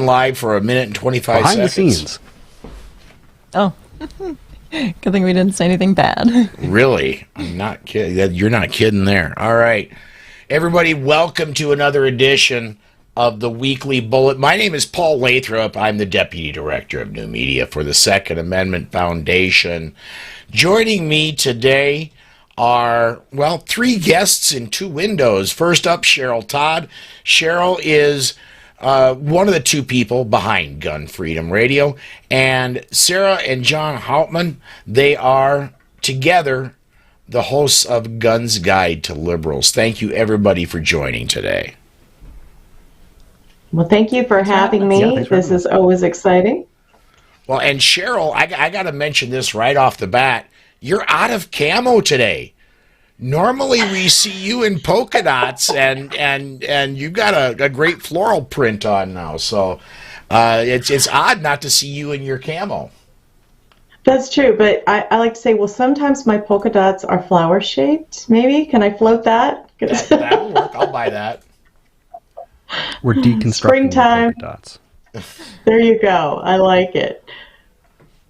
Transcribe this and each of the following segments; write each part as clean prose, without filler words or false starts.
Live for a minute and 25 Behind seconds. the scenes. Oh. Good thing we didn't say anything bad. Really? I'm not kidding. You're not kidding there. All right. Everybody, welcome to another edition of the Weekly Bullet. My name is Paul Lathrop. I'm the Deputy Director of New Media for the Second Amendment Foundation. Joining me today are, well, three guests in two windows. First up, Cheryl Todd. Cheryl is one of the two people behind Gun Freedom Radio. And Sarah and John Hauptman, they are together the hosts of Gun's Guide to Liberals. Thank you, everybody, for joining today. Well, thank you for having me. Yeah, this is always exciting. Well, and Cheryl, I got to mention this right off the bat. You're out of camo today. Normally we see you in polka dots, and you got a great floral print on now. So it's odd not to see you in your camo. That's true, but I like to say, well, sometimes my polka dots are flower-shaped, maybe. Can I float that? That'll work. I'll buy that. We're deconstructing Springtime. the polka dots. There you go. I like it.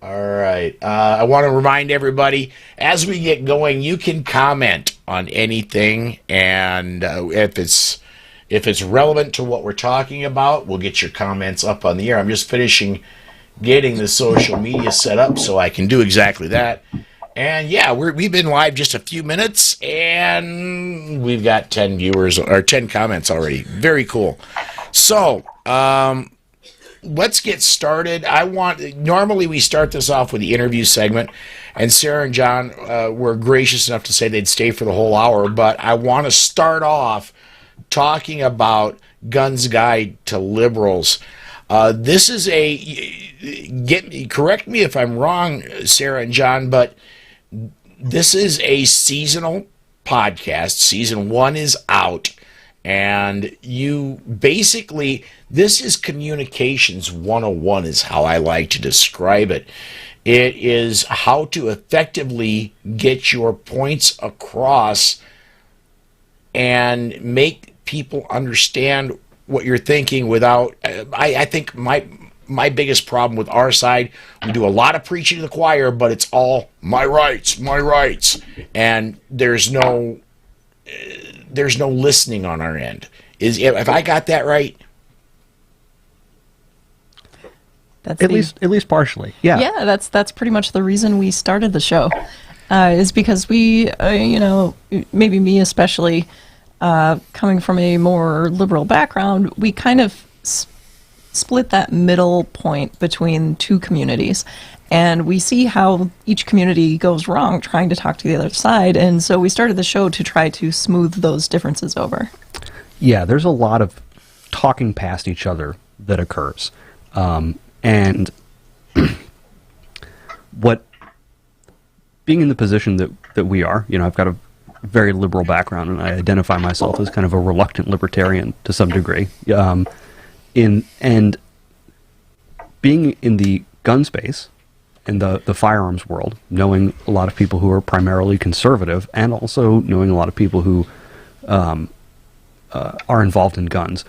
All right. I want to remind everybody, as we get going, you can comment on anything, and if it's relevant to what we're talking about, we'll get your comments up on the air. I'm just finishing getting the social media set up so I can do exactly that. And yeah, we've been live just a few minutes, and we've got 10 viewers or 10 comments already. Very cool. So, let's get started. Normally we start this off with the interview segment, and Sarah and John were gracious enough to say they'd stay for the whole hour, but I want to start off talking about Gun's Guide to Liberals. This is correct me if I'm wrong, Sarah and John, but this is a seasonal podcast. Season 1 is out. And you basically, this is communications 101 is how I like to describe it. It is how to effectively get your points across and make people understand what you're thinking without, I think my biggest problem with our side, we do a lot of preaching to the choir, but it's all my rights, and there's no listening on our end. If I got that right? That's At least partially. Yeah. Yeah, that's pretty much the reason we started the show. Is because we, maybe me especially, coming from a more liberal background, we kind of split that middle point between two communities. And we see how each community goes wrong trying to talk to the other side. And so we started the show to try to smooth those differences over. Yeah, there's a lot of talking past each other that occurs. And being in the position that we are, I've got a very liberal background, and I identify myself as kind of a reluctant libertarian to some degree. And being in the gun space, in the firearms world, knowing a lot of people who are primarily conservative, and also knowing a lot of people who are involved in guns,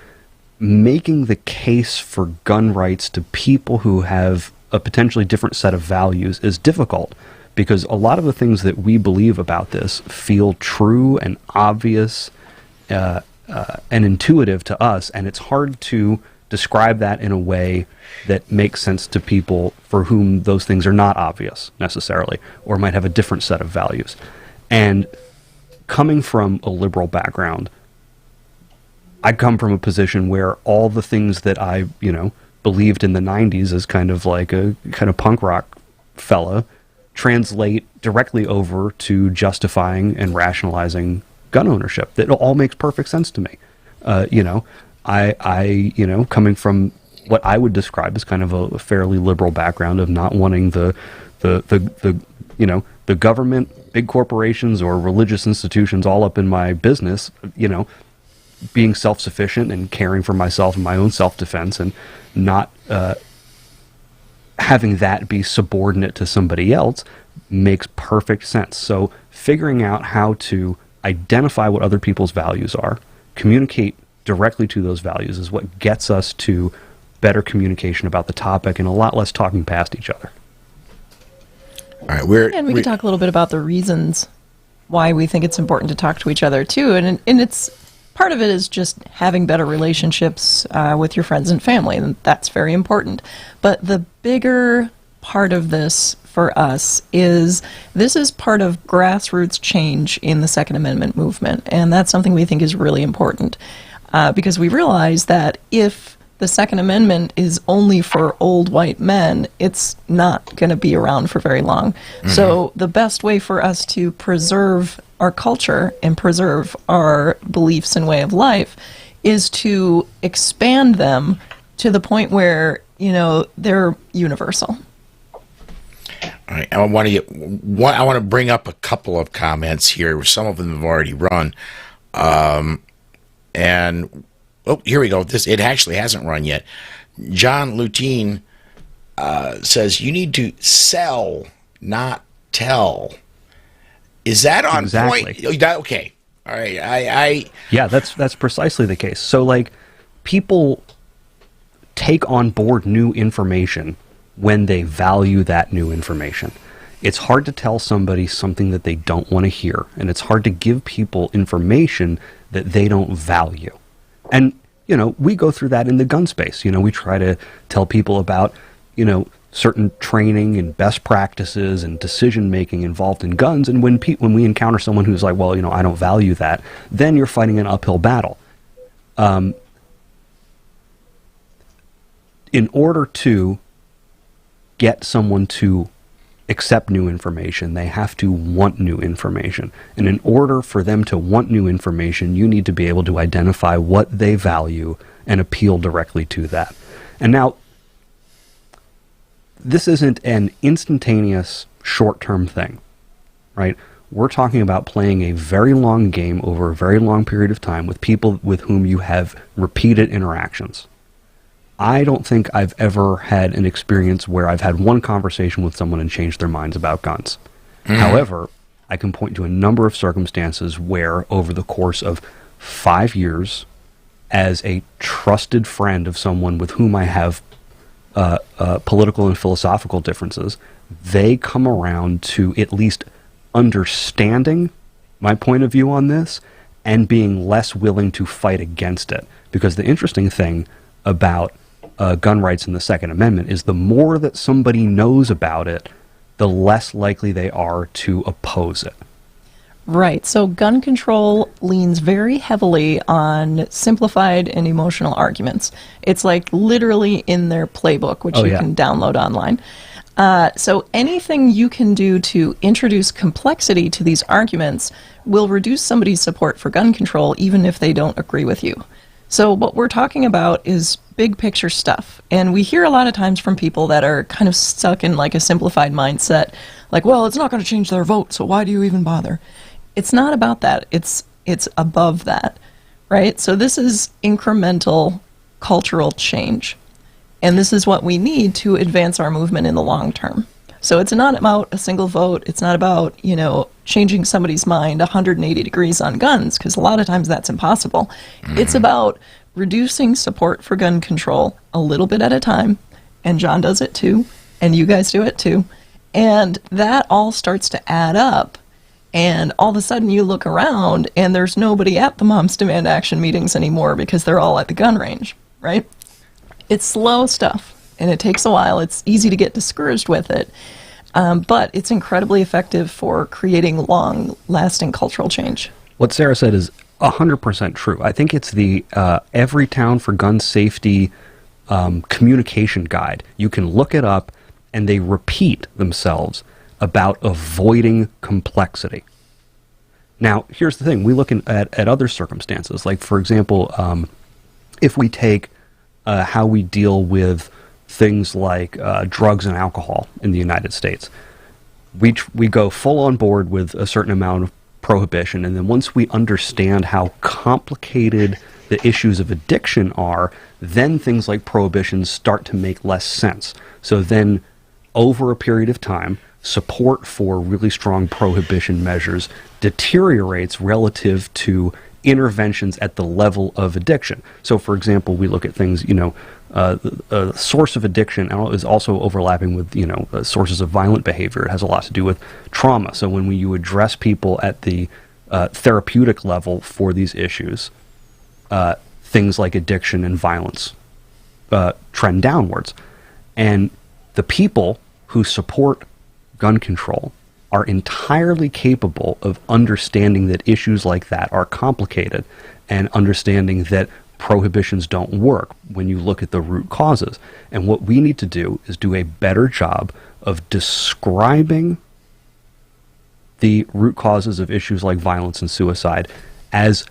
making the case for gun rights to people who have a potentially different set of values is difficult, because a lot of the things that we believe about this feel true and obvious and intuitive to us, and it's hard to describe that in a way that makes sense to people for whom those things are not obvious necessarily, or might have a different set of values. And coming from a liberal background, I come from a position where all the things that I, believed in the 90s as kind of like a kind of punk rock fella translate directly over to justifying and rationalizing gun ownership. That all makes perfect sense to me. I coming from what I would describe as kind of a fairly liberal background of not wanting the government, big corporations, or religious institutions all up in my business, being self-sufficient and caring for myself and my own self-defense, and not having that be subordinate to somebody else makes perfect sense. So figuring out how to identify what other people's values are, communicate directly to those values, is what gets us to better communication about the topic and a lot less talking past each other. All right, And we can talk a little bit about the reasons why we think it's important to talk to each other too. And it's part of it is just having better relationships with your friends and family, and that's very important. But the bigger part of this for us is this is part of grassroots change in the Second Amendment movement, and that's something we think is really important because we realize that if the Second Amendment is only for old white men, it's not going to be around for very long. Mm-hmm. So the best way for us to preserve our culture and preserve our beliefs and way of life is to expand them to the point where, they're universal. All right, I want to bring up a couple of comments here. Some of them have already run. And oh, here we go. It actually hasn't run yet. John Lutine says you need to sell, not tell. Is that on exactly point? Okay. All right. Yeah, that's precisely the case. So, people take on board new information when they value that new information. It's hard to tell somebody something that they don't want to hear, and it's hard to give people information that they don't value. And, we go through that in the gun space. We try to tell people about, certain training and best practices and decision-making involved in guns. And when we encounter someone who's like, well, I don't value that, then you're fighting an uphill battle. In order to get someone to accept new information, they have to want new information. And in order for them to want new information, you need to be able to identify what they value and appeal directly to that. And now, this isn't an instantaneous, short-term thing, right? We're talking about playing a very long game over a very long period of time with people with whom you have repeated interactions. I don't think I've ever had an experience where I've had one conversation with someone and changed their minds about guns. Mm-hmm. However, I can point to a number of circumstances where, over the course of 5 years, as a trusted friend of someone with whom I have political and philosophical differences, they come around to at least understanding my point of view on this and being less willing to fight against it. Because the interesting thing about gun rights in the Second Amendment is the more that somebody knows about it, the less likely they are to oppose it. Right. So gun control leans very heavily on simplified and emotional arguments. It's like literally in their playbook, which you can download online. So anything you can do to introduce complexity to these arguments will reduce somebody's support for gun control, even if they don't agree with you. So what we're talking about is big picture stuff. And we hear a lot of times from people that are kind of stuck in like a simplified mindset, like, well, it's not going to change their vote, so why do you even bother? It's not about that. It's above that, right? So this is incremental cultural change. And this is what we need to advance our movement in the long term. So it's not about a single vote. It's not about, changing somebody's mind 180 degrees on guns, because a lot of times that's impossible. Mm-hmm. It's about reducing support for gun control a little bit at a time. And John does it too. And you guys do it too. And that all starts to add up. And all of a sudden you look around and there's nobody at the Moms Demand Action meetings anymore because they're all at the gun range, right? It's slow stuff and it takes a while. It's easy to get discouraged with it. But it's incredibly effective for creating long-lasting cultural change. What Sarah said is 100% true. I think it's the Every Town for Gun Safety communication guide. You can look it up, and they repeat themselves about avoiding complexity. Now, here's the thing. We look at other circumstances. Like, for example, if we take how we deal with things like drugs and alcohol in the United States. We go full on board with a certain amount of prohibition, and then once we understand how complicated the issues of addiction are, then things like prohibition start to make less sense. So then, over a period of time, support for really strong prohibition measures deteriorates relative to interventions at the level of addiction. So, for example, we look at things, source of addiction is also overlapping with sources of violent behavior. It has a lot to do with trauma. So when you address people at the therapeutic level for these issues, things like addiction and violence trend downwards. And the people who support gun control are entirely capable of understanding that issues like that are complicated and understanding that prohibitions don't work when you look at the root causes. And what we need to do is do a better job of describing the root causes of issues like violence and suicide as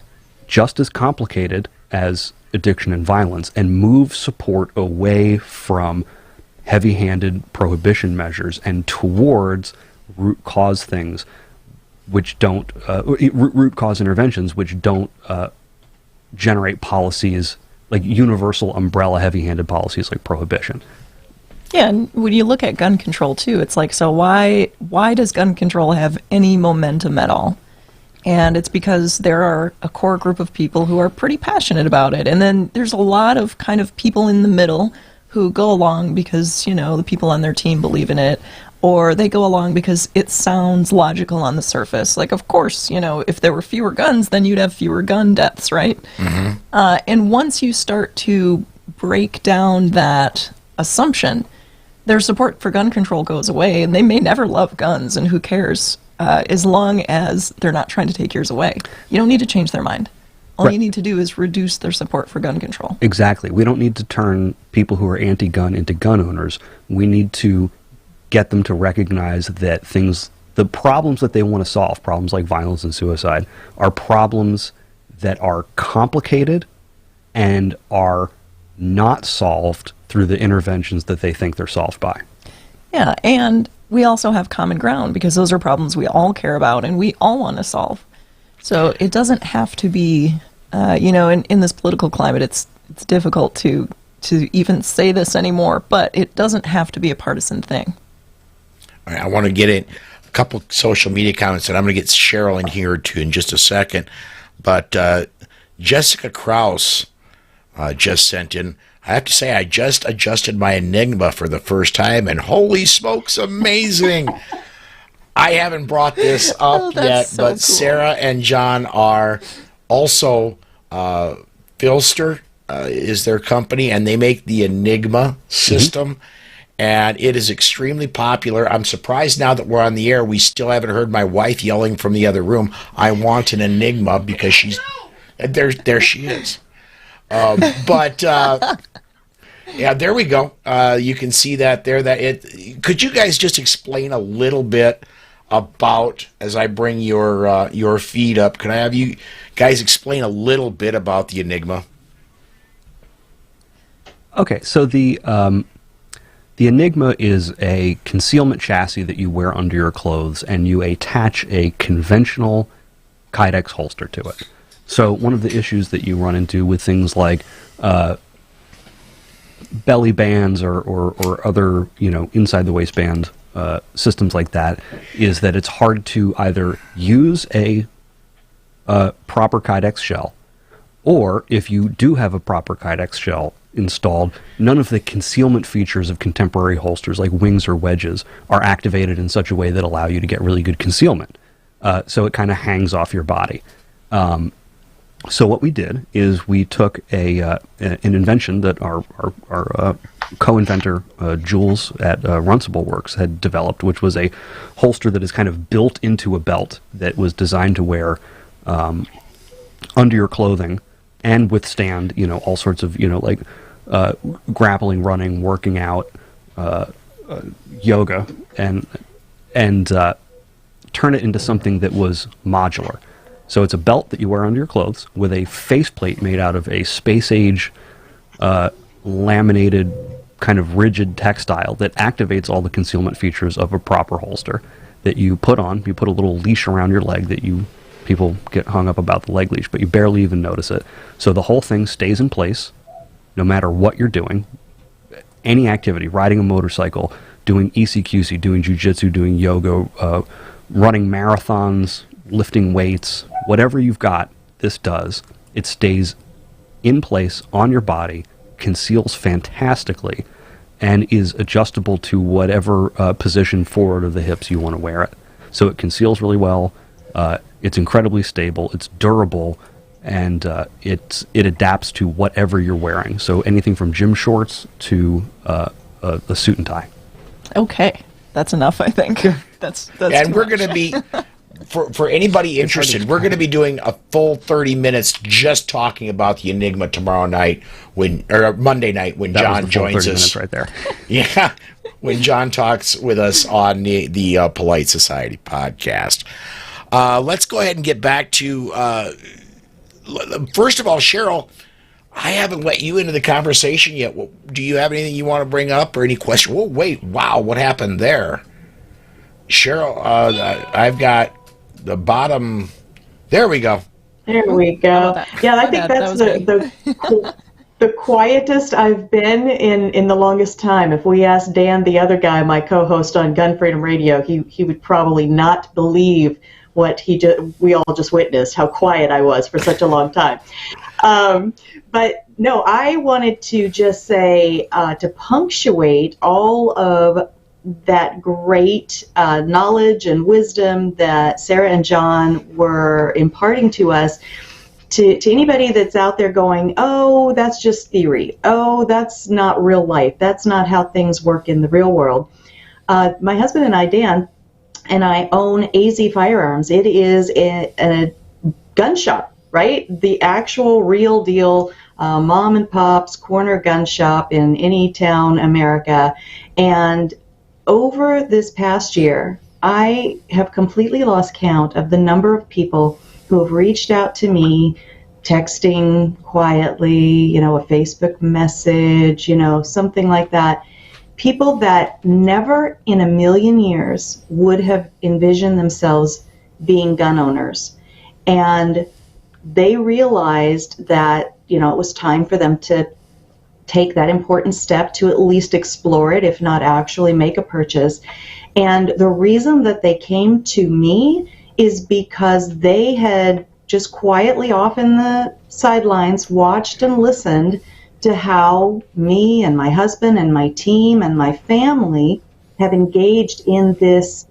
just as complicated as addiction and violence, and move support away from heavy-handed prohibition measures and towards root cause things which don't root cause interventions which don't generate policies like universal umbrella heavy-handed policies like prohibition. Yeah, and when you look at gun control too, it's like, so why does gun control have any momentum at all? And it's because there are a core group of people who are pretty passionate about it. And then there's a lot of kind of people in the middle who go along because, the people on their team believe in it, or they go along because it sounds logical on the surface. Like, of course, if there were fewer guns, then you'd have fewer gun deaths, right? Mm-hmm. And once you start to break down that assumption, their support for gun control goes away, and they may never love guns, and who cares? As long as they're not trying to take yours away. You don't need to change their mind. All you need to do is reduce their support for gun control. Exactly. We don't need to turn people who are anti-gun into gun owners. We need to get them to recognize that the problems that they want to solve, problems like violence and suicide, are problems that are complicated and are not solved through the interventions that they think they're solved by. Yeah, and we also have common ground because those are problems we all care about and we all want to solve. So it doesn't have to be, in this political climate, it's difficult to even say this anymore, but it doesn't have to be a partisan thing. All right, I want to get in a couple social media comments, and I'm going to get Cheryl in here too in just a second. But Jessica Krause just sent in, I have to say, I just adjusted my Enigma for the first time, and holy smokes, amazing. I haven't brought this up yet, so but cool. Sarah and John are also, Philster is their company, and they make the Enigma system, and it is extremely popular. I'm surprised now that we're on the air, we still haven't heard my wife yelling from the other room, I want an Enigma, because she's, there she is. Yeah, there we go. You can see that there. Could you guys just explain a little bit about, as I bring your feed up, can I have you guys explain a little bit about the Enigma? Okay, so the Enigma is a concealment chassis that you wear under your clothes, and you attach a conventional Kydex holster to it. So one of the issues that you run into with things like belly bands or other inside the waistband systems like that is that it's hard to either use a proper Kydex shell, or if you do have a proper Kydex shell installed, none of the concealment features of contemporary holsters like wings or wedges are activated in such a way that allow you to get really good concealment. So it kind of hangs off your body. So what we did is we took an invention that our co-inventor Jules at Runcible Works had developed, which was a holster that is kind of built into a belt that was designed to wear under your clothing and withstand all sorts of like grappling, running, working out, yoga, and turn it into something that was modular. So it's a belt that you wear under your clothes with a faceplate made out of a space-age laminated kind of rigid textile that activates all the concealment features of a proper holster that you put on. You put a little leash around your leg that people get hung up about the leg leash, but you barely even notice it. So the whole thing stays in place no matter what you're doing. Any activity, riding a motorcycle, doing ECQC, doing jiu-jitsu, doing yoga, running marathons, lifting weights, whatever you've got, this does. It stays in place on your body, conceals fantastically and is adjustable to whatever position forward of the hips you want to wear it. So it conceals really well. It's incredibly stable. It's durable, and it adapts to whatever you're wearing. So anything from gym shorts to a suit and tie. Okay, that's enough, I think. That's And we're going to be, for anybody interested, we're going to be doing a full 30 minutes just talking about the Enigma tomorrow night, or Monday night when John joins us. 30 minutes right there. Yeah, when John talks with us on the Polite Society podcast. Let's go ahead and get back to, first of all, Cheryl, I haven't let you into the conversation yet. Do you have anything you want to bring up or any question? Whoa, wait, wow, what happened there? Cheryl, I've got the bottom. There we go. There we go. Yeah, I think that's the quietest I've been in the longest time. If we asked Dan, the other guy, my co-host on Gun Freedom Radio, he would probably not believe what we all just witnessed, how quiet I was for such a long time. But no, I wanted to just say, to punctuate all of that great knowledge and wisdom that Sarah and John were imparting to us, to anybody that's out there going, oh, that's just theory. Oh, that's not real life. That's not how things work in the real world. My husband and I, Dan, and I own AZ Firearms. It is a gun shop, right? The actual real deal mom and pop's corner gun shop in any town, America. And over this past year, I have completely lost count of the number of people who have reached out to me, texting quietly, a Facebook message, something like that. People that never in a million years would have envisioned themselves being gun owners. And they realized that, it was time for them to take that important step to at least explore it, if not actually make a purchase. And the reason that they came to me is because they had just quietly off in the sidelines watched and listened to how me and my husband and my team and my family have engaged in this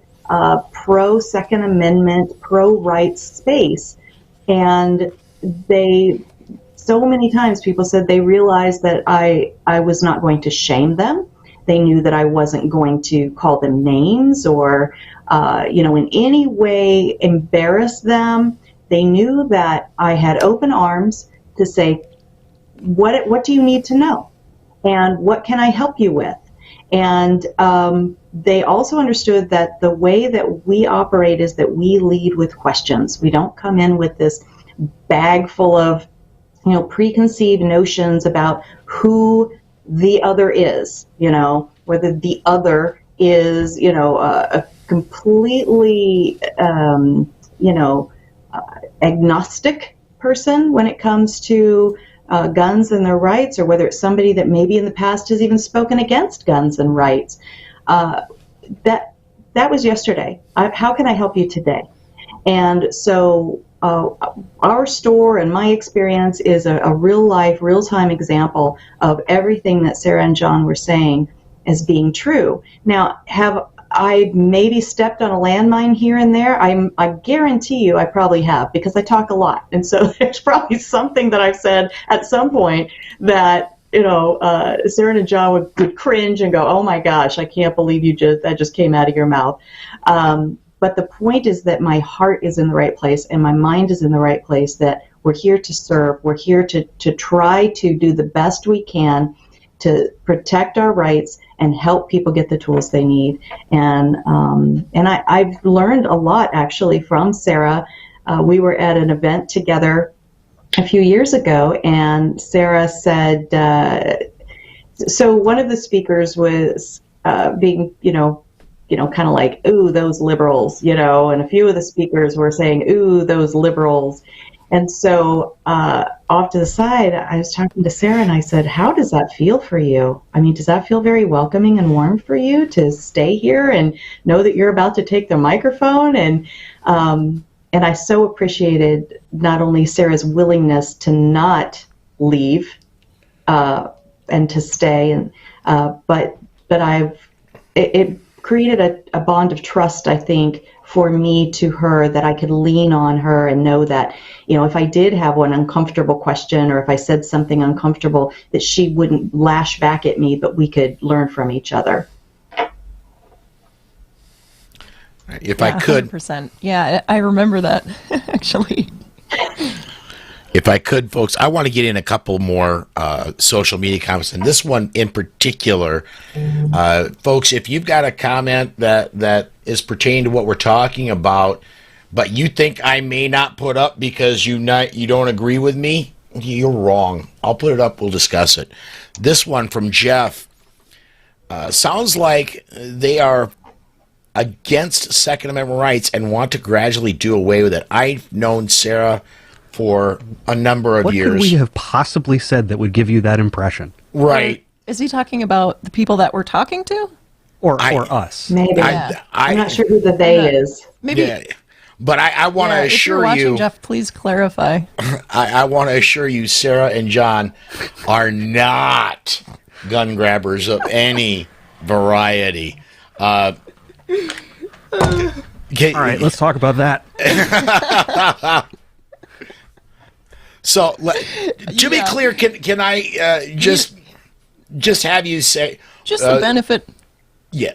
pro-Second Amendment, pro-rights space. And so many times people said they realized that I was not going to shame them. They knew that I wasn't going to call them names or, in any way embarrass them. They knew that I had open arms to say, what do you need to know? And what can I help you with? And they also understood that the way that we operate is that we lead with questions. We don't come in with this bag full of preconceived notions about who the other is, whether the other is, a completely, agnostic person when it comes to guns and their rights, or whether it's somebody that maybe in the past has even spoken against guns and rights. That was yesterday. How can I help you today? And so our store and my experience is a real-life, real-time example of everything that Sarah and John were saying as being true. Now, have I maybe stepped on a landmine here and there? I guarantee you I probably have, because I talk a lot. And so there's probably something that I've said at some point that, Sarah and John would cringe and go, oh my gosh, I can't believe that just came out of your mouth. But the point is that my heart is in the right place and my mind is in the right place, that we're here to serve. We're here to try to do the best we can to protect our rights and help people get the tools they need. And I've learned a lot, actually, from Sarah. We were at an event together a few years ago, and Sarah said, so one of the speakers was being, kind of like, ooh, those liberals, and a few of the speakers were saying, ooh, those liberals. And so off to the side, I was talking to Sarah and I said, how does that feel for you? I mean, does that feel very welcoming and warm for you to stay here and know that you're about to take the microphone? And I so appreciated not only Sarah's willingness to not leave, and to stay. And but it created a bond of trust, I think, for me to her, that I could lean on her and know that, if I did have one uncomfortable question, or if I said something uncomfortable, that she wouldn't lash back at me, but we could learn from each other. If I could, 100%. Yeah, I remember that actually. If I could, folks, I want to get in a couple more social media comments, and this one in particular, folks. If you've got a comment that is pertaining to what we're talking about, but you think I may not put up because you don't agree with me, you're wrong. I'll put it up. We'll discuss it. This one from Jeff sounds like they are against Second Amendment rights and want to gradually do away with it. I've known Sarah for a number of years. What could we have possibly said that would give you that impression? Right. Is he talking about the people that we're talking to? Or us? Maybe. I'm not sure who the they is. Maybe. Yeah. But I want to assure if you're watching, you, Jeff, please clarify. I want to assure you, Sarah and John are not gun grabbers of any variety. All right, let's talk about that. So, to be clear, can I just have you say just the benefit? Yeah.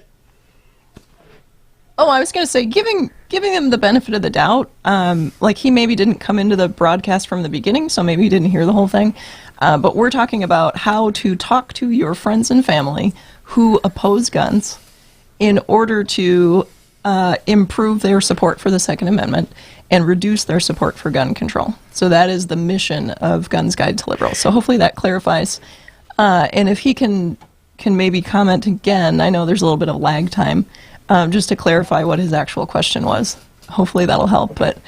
Oh, I was going to say, giving him the benefit of the doubt. Like, he maybe didn't come into the broadcast from the beginning, so maybe he didn't hear the whole thing. But we're talking about how to talk to your friends and family who oppose guns in order to improve their support for the Second Amendment and reduce their support for gun control. So that is the mission of Guns Guide to Liberals. So hopefully that clarifies. And if he can maybe comment again, I know there's a little bit of lag time, just to clarify what his actual question was. Hopefully that'll help. But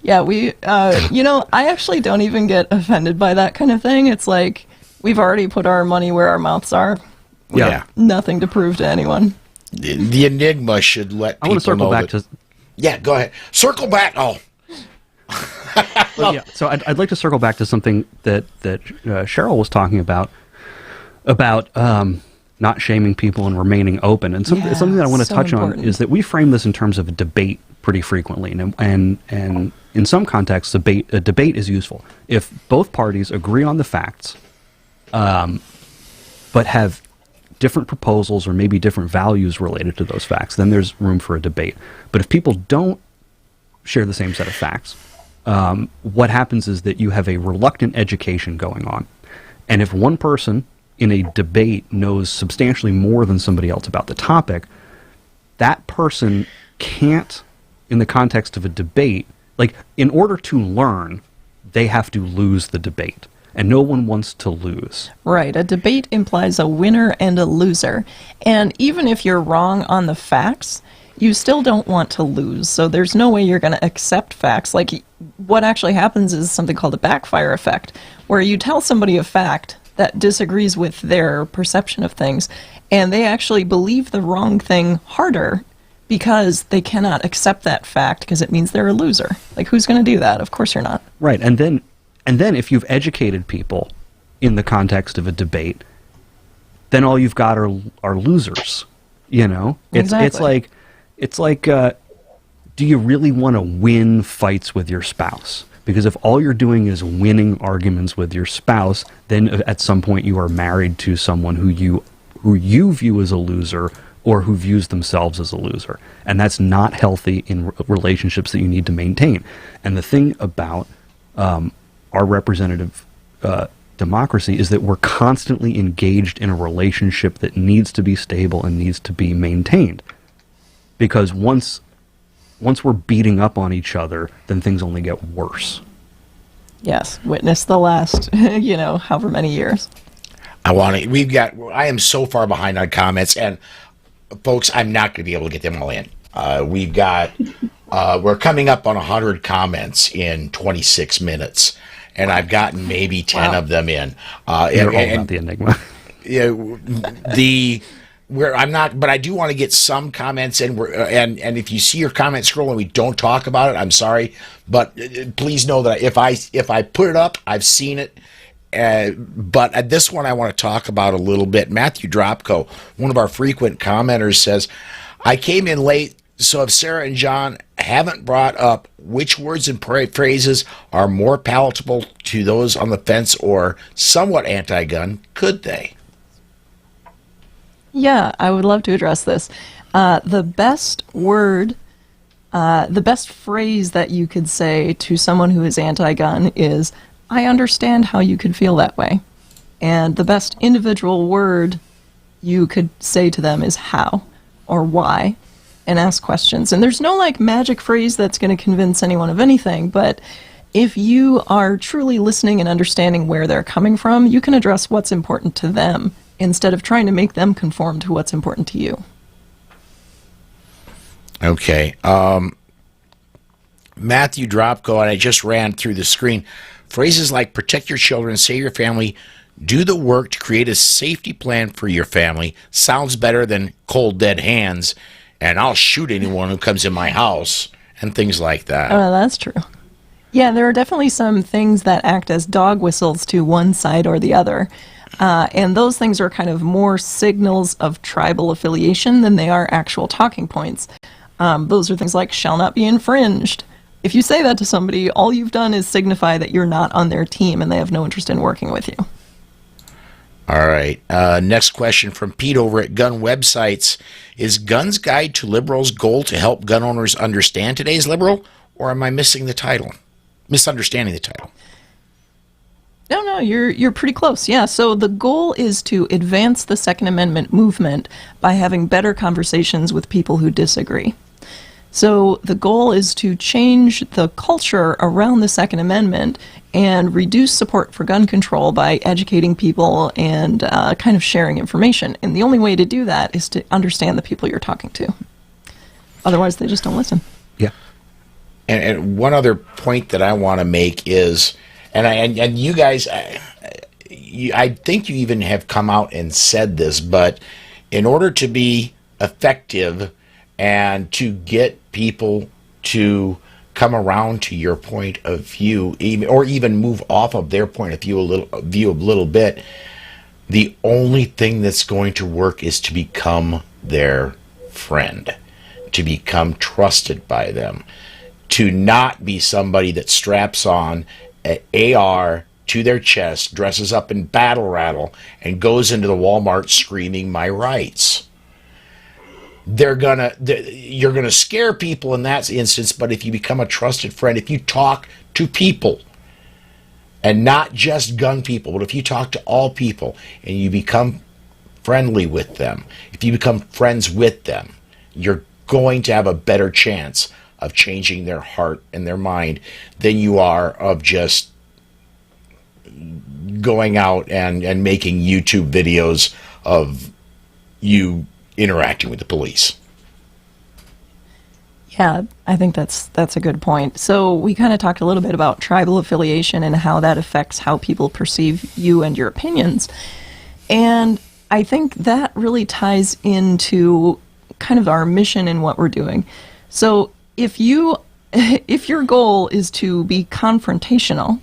yeah, I actually don't even get offended by that kind of thing. It's like, we've already put our money where our mouths are. We have nothing to prove to anyone. The enigma should let people know. I want to circle back to... Yeah, go ahead. Circle back. Oh. Well, yeah. So I'd like to circle back to something that Cheryl was talking about not shaming people and remaining open. And something that I want to touch on is that we frame this in terms of a debate pretty frequently. And in some contexts, a debate is useful. If both parties agree on the facts, but have different proposals or maybe different values related to those facts, then there's room for a debate. But if people don't share the same set of facts, what happens is that you have a reluctant education going on. And if one person in a debate knows substantially more than somebody else about the topic, that person can't, in the context of a debate, like, in order to learn, they have to lose the debate. And no one wants to lose. Right. A debate implies a winner and a loser. And even if you're wrong on the facts, you still don't want to lose. So there's no way you're going to accept facts. Like, what actually happens is something called a backfire effect, where you tell somebody a fact that disagrees with their perception of things, and they actually believe the wrong thing harder because they cannot accept that fact because it means they're a loser. Like, who's going to do that? Of course you're not. Right. And then if you've educated people in the context of a debate, then all you've got are losers. You know? Exactly. It's like do you really want to win fights with your spouse? Because if all you're doing is winning arguments with your spouse, then at some point you are married to someone who you view as a loser or who views themselves as a loser. And that's not healthy in relationships that you need to maintain. And the thing about our representative democracy is that we're constantly engaged in a relationship that needs to be stable and needs to be maintained. Because once we're beating up on each other, then things only get worse. Yes, witness the last, however many years. I am so far behind on comments, and folks, I'm not going to be able to get them all in. We're coming up on 100 comments in 26 minutes, and I've gotten maybe 10 of them in. You're all about the enigma. But I do want to get some comments in. And if you see your comment scroll and we don't talk about it, I'm sorry, but please know that if I put it up, I've seen it, but this one I want to talk about a little bit. Matthew Dropko, one of our frequent commenters, says, I came in late, so if Sarah and John haven't brought up which words and phrases are more palatable to those on the fence or somewhat anti-gun, could they? Yeah, I would love to address this. The best phrase that you could say to someone who is anti-gun is, I understand how you could feel that way. And the best individual word you could say to them is how or why, and ask questions. And there's no magic phrase that's going to convince anyone of anything, but if you are truly listening and understanding where they're coming from, you can address what's important to them instead of trying to make them conform to what's important to you. Okay. Matthew Dropko, and I just ran through the screen, phrases like protect your children, save your family, do the work to create a safety plan for your family sounds better than cold dead hands and I'll shoot anyone who comes in my house and things like that. Oh, that's true. Yeah, there are definitely some things that act as dog whistles to one side or the other. And those things are kind of more signals of tribal affiliation than they are actual talking points. Those are things like shall not be infringed. If you say that to somebody, all you've done is signify that you're not on their team and they have no interest in working with you. All right. Next question from Pete over at Gun Websites. Is Gun's Guide to Liberals' goal to help gun owners understand today's liberal, or am I missing the title? Misunderstanding the title? No, you're pretty close. Yeah, so the goal is to advance the Second Amendment movement by having better conversations with people who disagree. So the goal is to change the culture around the Second Amendment and reduce support for gun control by educating people and kind of sharing information. And the only way to do that is to understand the people you're talking to. Otherwise, they just don't listen. Yeah. And one other point that I want to make is, and you guys, I think you even have come out and said this, but in order to be effective and to get people to come around to your point of view, even move off of their point of view a little bit, the only thing that's going to work is to become their friend, to become trusted by them, to not be somebody that straps on an AR to their chest, dresses up in battle rattle, and goes into the Walmart screaming my rights. You're gonna scare people in that instance, but if you become a trusted friend, if you talk to people, and not just gun people, but if you talk to all people and you become friendly with them, if you become friends with them, you're going to have a better chance of changing their heart and their mind than you are of just going out and making YouTube videos of you interacting with the police. Yeah, I think that's a good point. So we kind of talked a little bit about tribal affiliation and how that affects how people perceive you and your opinions. And I think that really ties into kind of our mission and what we're doing. So if your goal is to be confrontational,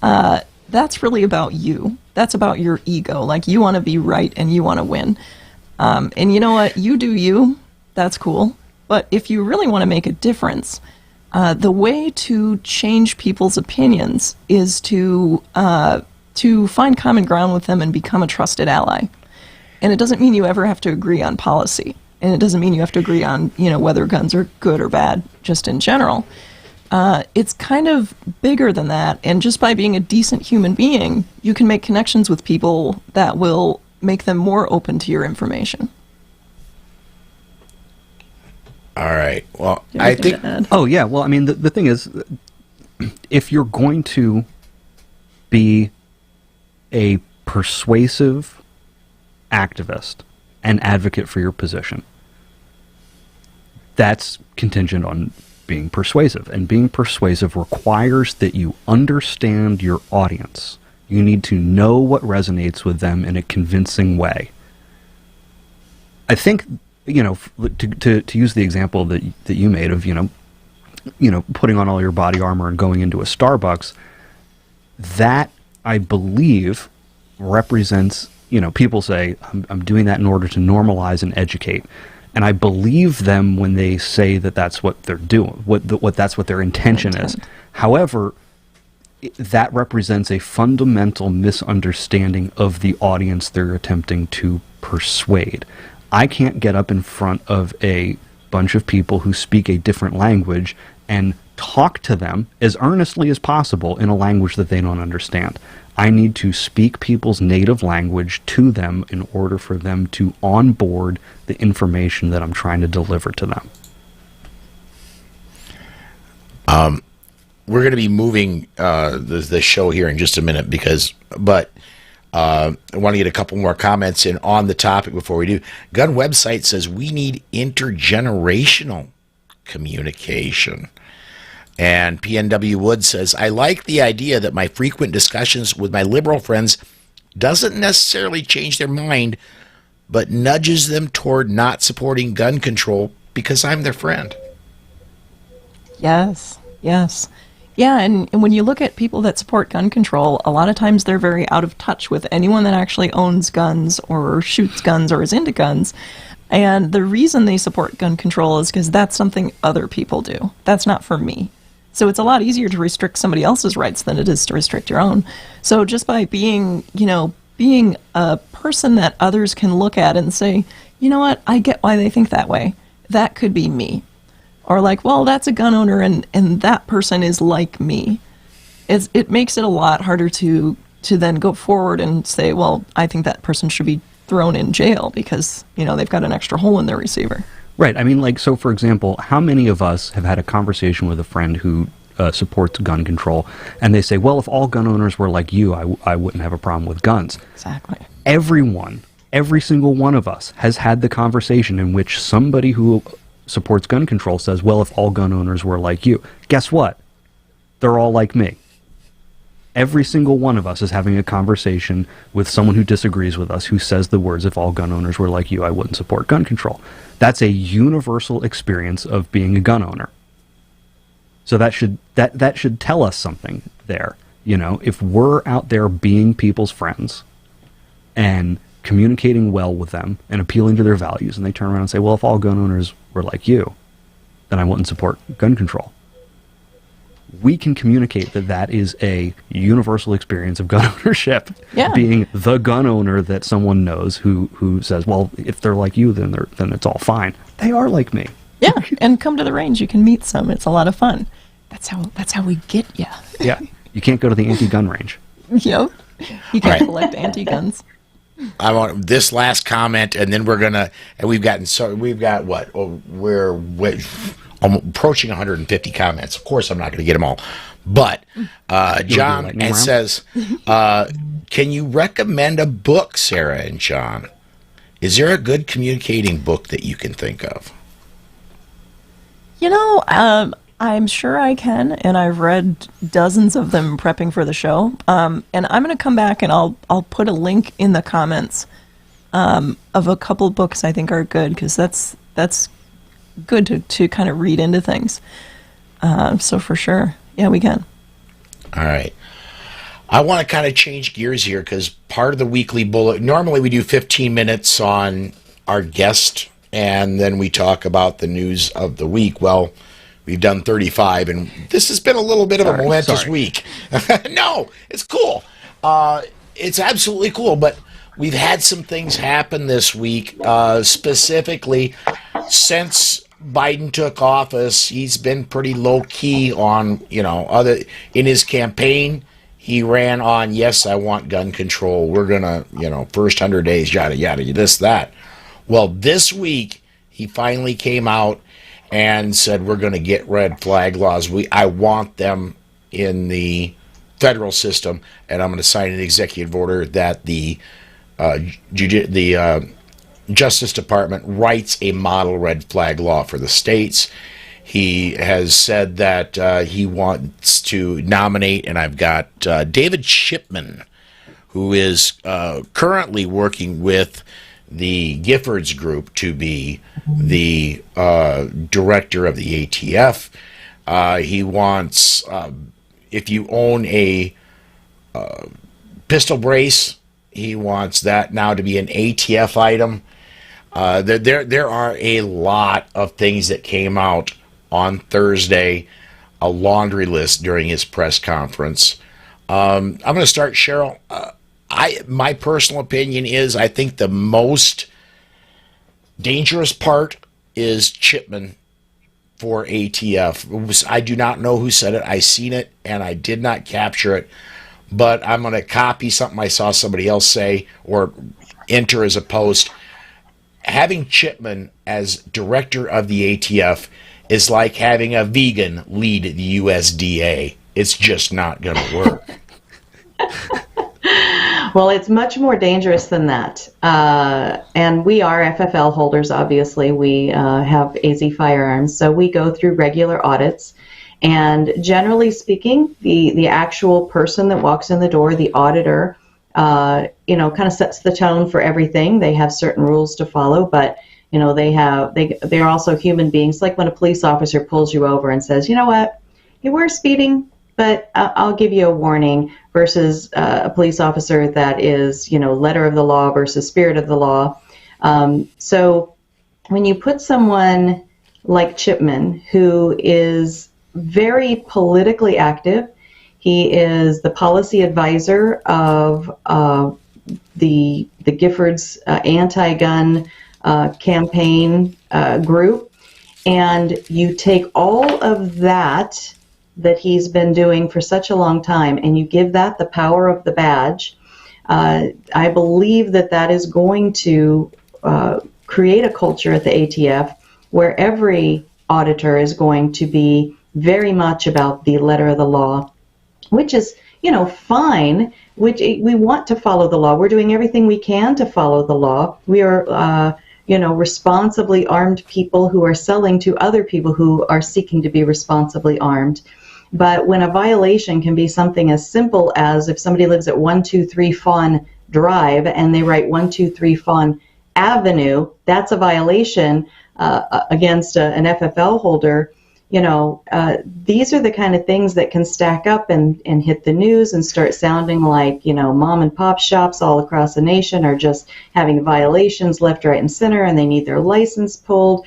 that's really about you. That's about your ego. Like, you want to be right and you want to win. And you know what? You do you. That's cool. But if you really want to make a difference, the way to change people's opinions is to find common ground with them and become a trusted ally. And it doesn't mean you ever have to agree on policy. And it doesn't mean you have to agree on, whether guns are good or bad, just in general. It's kind of bigger than that. And just by being a decent human being, you can make connections with people that will make them more open to your information. All right. Well, I think... Oh, yeah. Well, I mean, the thing is, if you're going to be a persuasive activist and advocate for your position, that's contingent on being persuasive. And being persuasive requires that you understand your audience. You need to know what resonates with them in a convincing way. I think, to use the example that you made of, putting on all your body armor and going into a Starbucks, that I believe represents, people say, I'm doing that in order to normalize and educate. And I believe them when they say that that's what they're doing, that's what their intention is. However, that represents a fundamental misunderstanding of the audience they're attempting to persuade. I can't get up in front of a bunch of people who speak a different language and talk to them as earnestly as possible in a language that they don't understand. I need to speak people's native language to them in order for them to onboard the information that I'm trying to deliver to them. We're going to be moving the show here in just a minute but I want to get a couple more comments in on the topic before we do. Gun Website says we need intergenerational communication. And PNW Wood says, I like the idea that my frequent discussions with my liberal friends doesn't necessarily change their mind, but nudges them toward not supporting gun control because I'm their friend. Yes. Yeah, and when you look at people that support gun control, a lot of times they're very out of touch with anyone that actually owns guns or shoots guns or is into guns. And the reason they support gun control is because that's something other people do. That's not for me. So it's a lot easier to restrict somebody else's rights than it is to restrict your own. So just by being a person that others can look at and say, you know what, I get why they think that way. That could be me. Or like, well, that's a gun owner and that person is like me. It makes it a lot harder to then go forward and say, well, I think that person should be thrown in jail because, they've got an extra hole in their receiver. Right. I mean, so for example, how many of us have had a conversation with a friend who supports gun control, and they say, well, if all gun owners were like you, I wouldn't have a problem with guns. Exactly. Every single one of us has had the conversation in which somebody who supports gun control says, well, if all gun owners were like you, guess what? They're all like me. Every single one of us is having a conversation with someone who disagrees with us, who says the words, if all gun owners were like you, I wouldn't support gun control. That's a universal experience of being a gun owner. So that should tell us something there. If we're out there being people's friends and communicating well with them and appealing to their values, and they turn around and say, well, if all gun owners were like you, then I wouldn't support gun control. We can communicate that is a universal experience of gun ownership. Yeah. Being the gun owner that someone knows who says, well, if they're like you, then it's all fine. They are like me. Yeah, and come to the range. You can meet some. It's a lot of fun. That's how we get you. Yeah, you can't go to the anti-gun range. Yep. You can collect anti-guns. I want this last comment, and then we're approaching 150 comments. Of course, I'm not going to get them all. But John says, can you recommend a book, Sarah and John? Is there a good communicating book that you can think of? I'm sure I can, and I've read dozens of them prepping for the show. And I'm going to come back and I'll put a link in the comments of a couple books I think are good, because that's good to kind of read into things. So for sure, yeah, we can. All right. I want to kind of change gears here because part of the weekly bullet, normally we do 15 minutes on our guest and then we talk about the news of the week. Well, we've done 35 and this has been a little bit of a momentous week. No, it's cool. It's absolutely cool, but we've had some things happen this week, specifically since Biden took office. He's been pretty low key on, in his campaign. He ran on, yes, I want gun control. We're going to, first 100 days, yada, yada, this, that. Well, this week, he finally came out and said, we're going to get red flag laws. I want them in the federal system, and I'm going to sign an executive order that the Justice Department writes a model red flag law for the states. He has said that he wants to nominate, and I've got David Shipman, who is currently working with the Giffords Group to be the director of the ATF. He wants, if you own a Pistol brace, he wants that now to be an ATF item. There are a lot of things that came out on Thursday, a laundry list during his press conference. I'm going to start, Cheryl. My personal opinion is I think the most dangerous part is Chipman for ATF. I do not know who said it. I seen it and I did not capture it, but I'm going to copy something I saw somebody else say or enter as a post. Having Chipman as director of the ATF is like having a vegan lead the USDA. It's just not going to work. Well, it's much more dangerous than that. And we are FFL holders, obviously. We have AZ firearms, so we go through regular audits. And generally speaking, the actual person that walks in the door, the auditor, kind of sets the tone for everything. They have certain rules to follow, but they're also human beings. Like when a police officer pulls you over and says, you know what, you were speeding, but I'll give you a warning, versus a police officer that is, letter of the law versus spirit of the law. So when you put someone like Chipman, who is very politically active, he is the policy advisor of the Giffords anti-gun campaign group, and you take all of that he's been doing for such a long time, and you give that the power of the badge, I believe that is going to create a culture at the ATF where every auditor is going to be very much about the letter of the law, which is, fine. Which we want to follow the law. We're doing everything we can to follow the law. We are, responsibly armed people who are selling to other people who are seeking to be responsibly armed. But when a violation can be something as simple as if somebody lives at 123 Fawn Drive and they write 123 Fawn Avenue, that's a violation against an FFL holder. These are the kind of things that can stack up and hit the news and start sounding like, mom and pop shops all across the nation are just having violations left, right, and center, and they need their license pulled.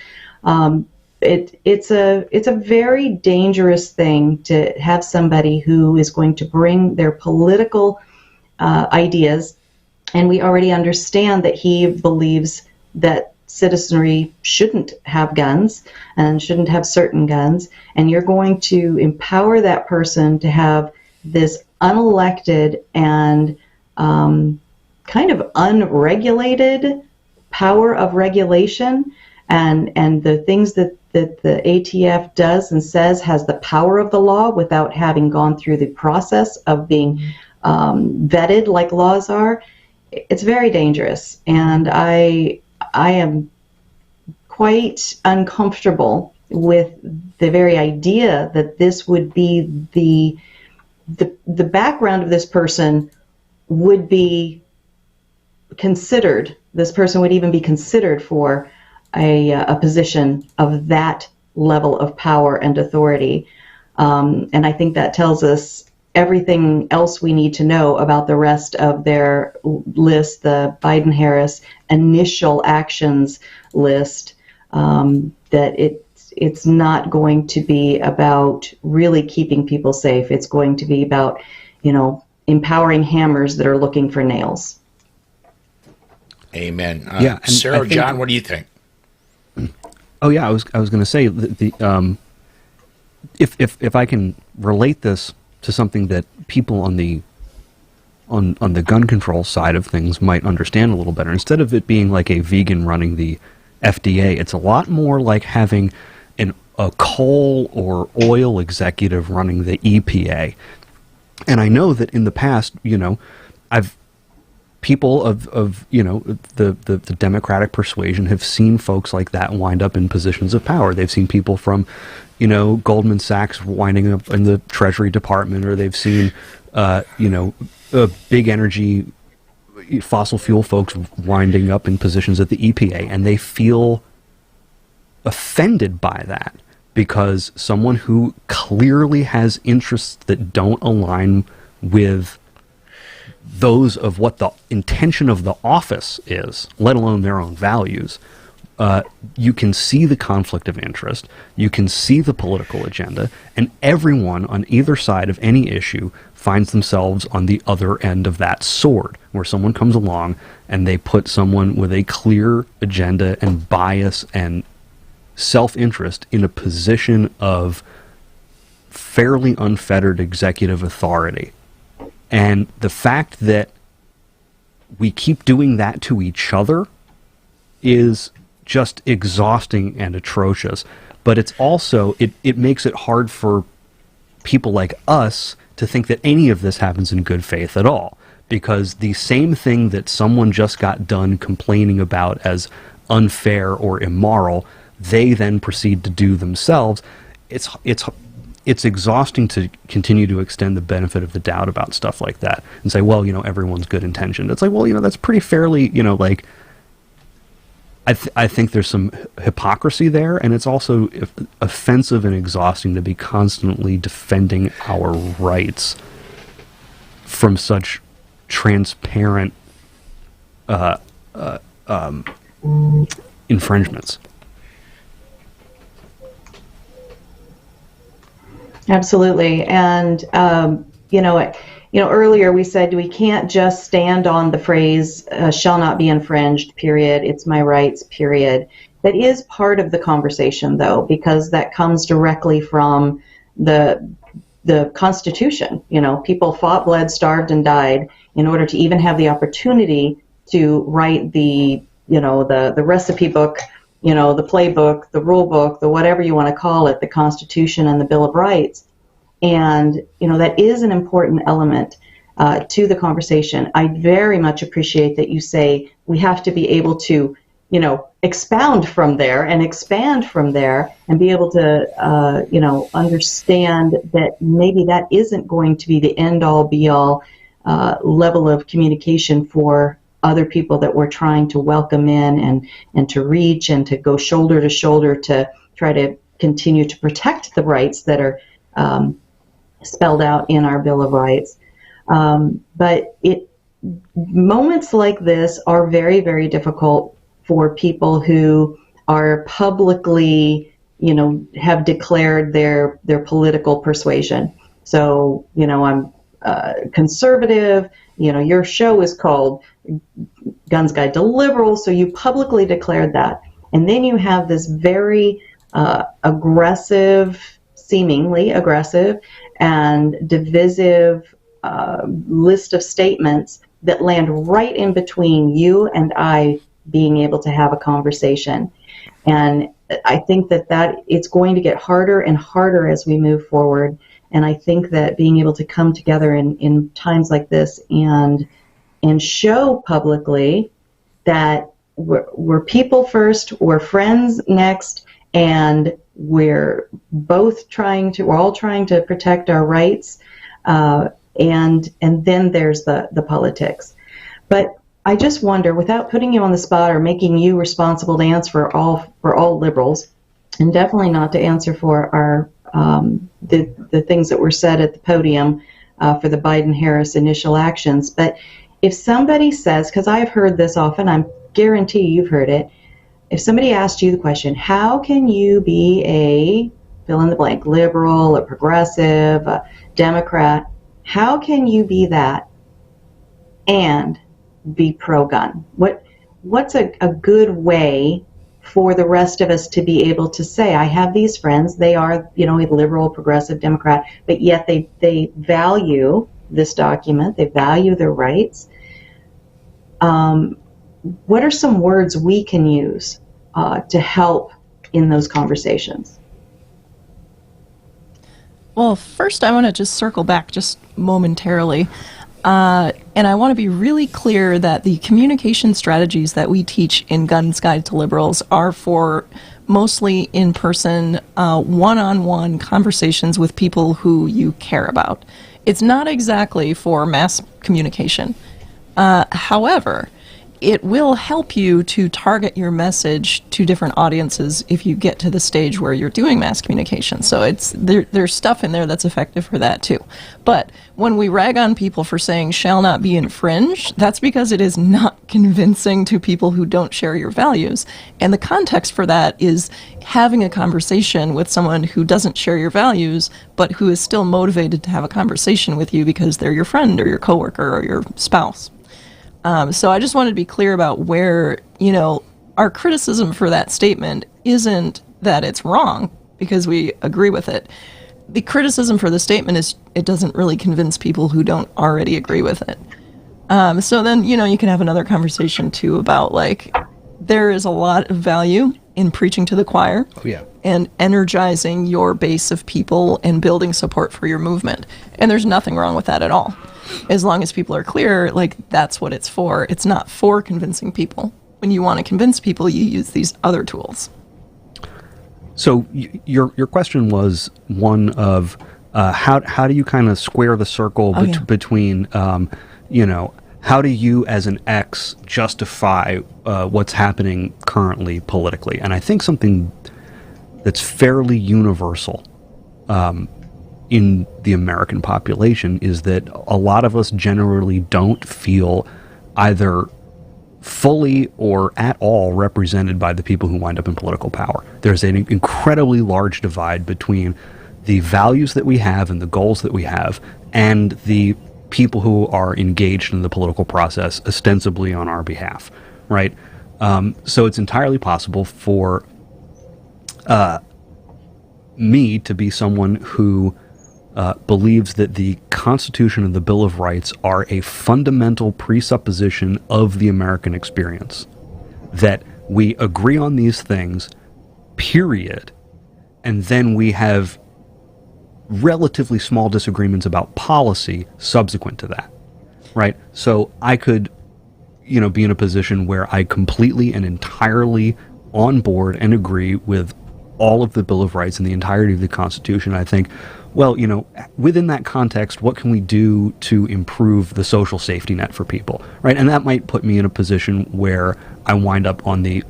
It's a very dangerous thing to have somebody who is going to bring their political ideas, and we already understand that he believes that citizenry shouldn't have guns and shouldn't have certain guns, and you're going to empower that person to have this unelected and kind of unregulated power of regulation, and the things that the ATF does and says has the power of the law without having gone through the process of being vetted like laws are. It's very dangerous, and I am quite uncomfortable with the very idea that this would be the background of this person would be considered. This person would even be considered for a position of that level of power and authority. And I think that tells us everything else we need to know about the rest of their list, the Biden-Harris initial actions list, that it's not going to be about really keeping people safe. It's going to be about, empowering hammers that are looking for nails. Amen. Yeah, Sarah, John, what do you think? Oh yeah, I was going to say if I can relate this to something that people on the gun control side of things might understand a little better. Instead of it being like a vegan running the FDA, it's a lot more like having a coal or oil executive running the EPA. And I know that in the past, people of the Democratic persuasion have seen folks like that wind up in positions of power. They've seen people from, Goldman Sachs winding up in the Treasury Department, or they've seen, big energy fossil fuel folks winding up in positions at the EPA, and they feel offended by that because someone who clearly has interests that don't align with those of what the intention of the office is, let alone their own values, you can see the conflict of interest, you can see the political agenda, and everyone on either side of any issue finds themselves on the other end of that sword, where someone comes along and they put someone with a clear agenda and bias and self-interest in a position of fairly unfettered executive authority. And the fact that we keep doing that to each other is just exhausting and atrocious. But it's also, it makes it hard for people like us to think that any of this happens in good faith at all. Because the same thing that someone just got done complaining about as unfair or immoral, they then proceed to do themselves. It's exhausting to continue to extend the benefit of the doubt about stuff like that and say, well, everyone's good intentioned. It's like, well, that's pretty fairly, like, I think there's some hypocrisy there, and it's also offensive and exhausting to be constantly defending our rights from such transparent infringements. Absolutely. And, earlier we said we can't just stand on the phrase, shall not be infringed, period. It's my rights, period. That is part of the conversation, though, because that comes directly from the Constitution. People fought, bled, starved, and died in order to even have the opportunity to write the recipe book, the playbook, the rule book, the whatever you want to call it, the Constitution and the Bill of Rights. And, that is an important element to the conversation. I very much appreciate that you say we have to be able to, expound from there and expand from there and be able to, understand that maybe that isn't going to be the end-all, be-all level of communication for other people that we're trying to welcome in and to reach and to go shoulder to shoulder to try to continue to protect the rights that are spelled out in our Bill of Rights. But moments like this are very, very difficult for people who are publicly, have declared their political persuasion. So, I'm conservative, your show is called Guns Guide to Liberals, so you publicly declared that. And then you have this very seemingly aggressive and divisive list of statements that land right in between you and I being able to have a conversation. And I think that it's going to get harder and harder as we move forward. And I think that being able to come together in times like this and show publicly that we're people first, we're friends next, and we're all trying to protect our rights, and then there's the politics. But I just wonder, without putting you on the spot or making you responsible to answer for all liberals, and definitely not to answer for our the things that were said at the podium for the Biden-Harris initial actions. But if somebody says, because I've heard this often, I guarantee you've heard it, if somebody asked you the question, how can you be a fill in the blank, liberal, a progressive, a Democrat, how can you be that and be pro-gun? What's a good way for the rest of us to be able to say, I have these friends, they are, a liberal, progressive, Democrat, but yet they value this document, they value their rights. What are some words we can use to help in those conversations? Well, first I want to just circle back just momentarily. And I want to be really clear that the communication strategies that we teach in Guns Guide to Liberals are for mostly in-person, one-on-one conversations with people who you care about. It's not exactly for mass communication. However, it will help you to target your message to different audiences if you get to the stage where you're doing mass communication. So there's stuff in there that's effective for that too. But when we rag on people for saying shall not be infringed, that's because it is not convincing to people who don't share your values. And the context for that is having a conversation with someone who doesn't share your values, but who is still motivated to have a conversation with you because they're your friend or your coworker or your spouse. So I just wanted to be clear about where, our criticism for that statement isn't that it's wrong, because we agree with it. The criticism for the statement is it doesn't really convince people who don't already agree with it. So then, you can have another conversation too about there is a lot of value in preaching to the choir. Oh, yeah. And energizing your base of people and building support for your movement. And there's nothing wrong with that at all. As long as people are clear, that's what it's for. It's not for convincing people. When you want to convince people, you use these other tools. So your question was one of how do you kind of square the circle between, how do you as an X justify what's happening currently politically? And I think something that's fairly universal in the American population is that a lot of us generally don't feel either fully or at all represented by the people who wind up in political power. There's an incredibly large divide between the values that we have and the goals that we have and the people who are engaged in the political process ostensibly on our behalf, right? So it's entirely possible for me to be someone who believes that the Constitution and the Bill of Rights are a fundamental presupposition of the American experience. That we agree on these things, period, and then we have relatively small disagreements about policy subsequent to that, right? So I could, be in a position where I completely and entirely on board and agree with all of the Bill of Rights and the entirety of the Constitution. I think, well, within that context, what can we do to improve the social safety net for people, right? And that might put me in a position where I wind up on the,